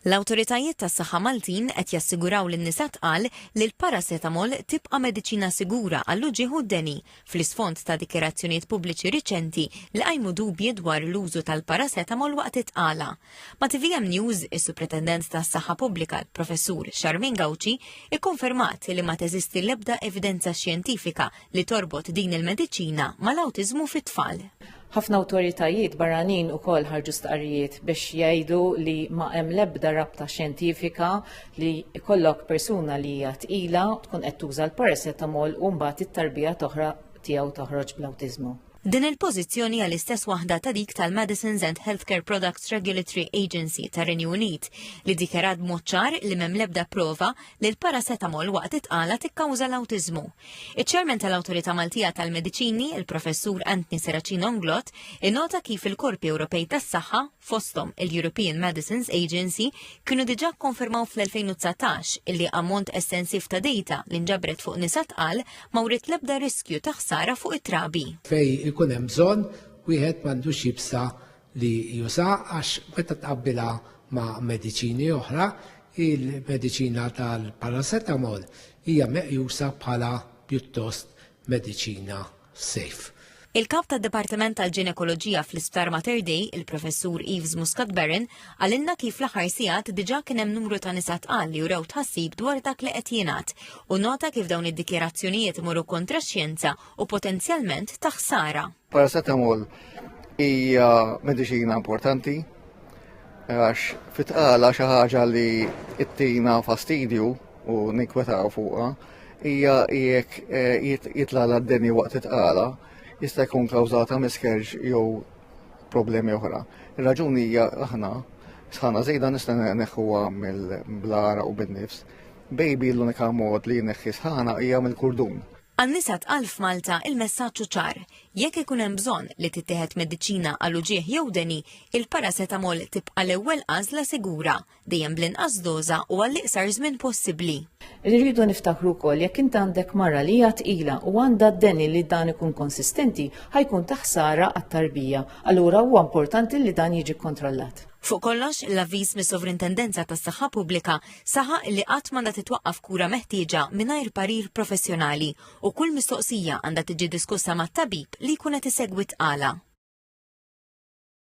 L-awtoritajiet tas-saħħa Maltin qed jassiguraw lin-nisa tqal li l-paracetamol tibqa' mediċina sigura għall-uġigħ u d-deni fl-isfond ta' dikjarazzjonijiet pubbliċi riċenti li qajmu dubji dwar l-użu tal-paracetamol waqt it-tqala. Ma' TVM News, is-Supretendent tas-Saħħa Pubblika l-Professur Charmaine Gauci ikkonfermat li ma teżisti l-ebda evidenza xjentifika li torbot din il-mediċina mal-awtiżmu fit-tfal. Ħafna awtoritajiet barranin ukoll ħarġu stqarrijiet biex jgħidu li ma hemm l-ebda rabta xjentifika li jkollok persuna li hija tqila tkun qed tuża l-paracetamol u mbagħad it-tarbija tiegħu toħroġ bl-awtiżmu. Din il-pożizzjoni għal istess waħda ta' dik tal-Medicines and Healthcare Products Regulatory Agency tar Renju Unit li dikjarat b'mod ċar li m'hemm l-ebda prova li l-paracetamol waqt it-tqala tikkawża l-awtiżmu. Iċ-Chairman tal-Awtorità Maltija tal-Mediċini, il-Professur Anthony Seracino Nglot, innota kif il-Korpi Ewropej tas-Saħħa fosthom il-European Medicines Agency kienu diġà konfermaw fl-2019 illi ammont estensiv ta' data li nġabret fuq nisa tqal ma wrid l-ebda riskju ta' ħsara fuq it-trabi. Ikun hemm bżonn wieħed m'għandux jibsa li juża għax meta tqabbilha ma' mediċini oħra, il-mediċina tal-paracetamol hija meqjusa bħala pjuttost mediċina safe. Il-kap tad-Dipartiment tal-Ġinekoloġija fl-Isptar Mater Dei, il-Professur Yves Muscat-Barron, għalinna kif l-aħħar sigħat diġà kien hemm numru ta' nisa tqal li juraw tħassib dwar dak li qed jingħad u nota kif dawn id-dikjerazzjonijiet imorru kontra x-xjenza u potenzjalment ta' ħsara. Paracetamol hija mediċina importanti għax fit-tqala xi ħaġa li ttina fastidju u ninkwetaw fuqha hija jekk jitla d-deni waqt it-tqala jista' jkun kawżata miskerġ jew problemi oħra. Ir-raġuni hija aħna sħana żejda nista' neħħuha mill-blara u bin-nifs. Baby l-unika mod li jneħħi sħana hija mill-kurdun. Għan-nisa tqal f'Malta il-messaġġ ċar. Jekk ikun hemm bżonn li tittieħed mediċina għal uġigħ jew deni, il-paracetamol tibqa' l-ewwel għażla sigura, dejjem bl-inqas doża u għall-iqsar żmien possibbli. Irridu niftakru wkoll jekk inti għandek mara li hija tqila u għandha d-deni li dan ikun konsistenti, ħajkun ta' ħsara għat-tarbija. Allura huwa importanti li dan jiġi kontrollat. Fuq kollox, l-avviż mis-Sovrintendenza tas-Saħħa Pubblika saħaq li qatt m'għandha titwaqqaf kura meħtieġa mingħajr parir professjonali u kull mistoqsija għandha tiġi diskussa mat-tabib li jkun qed isegwi tqala.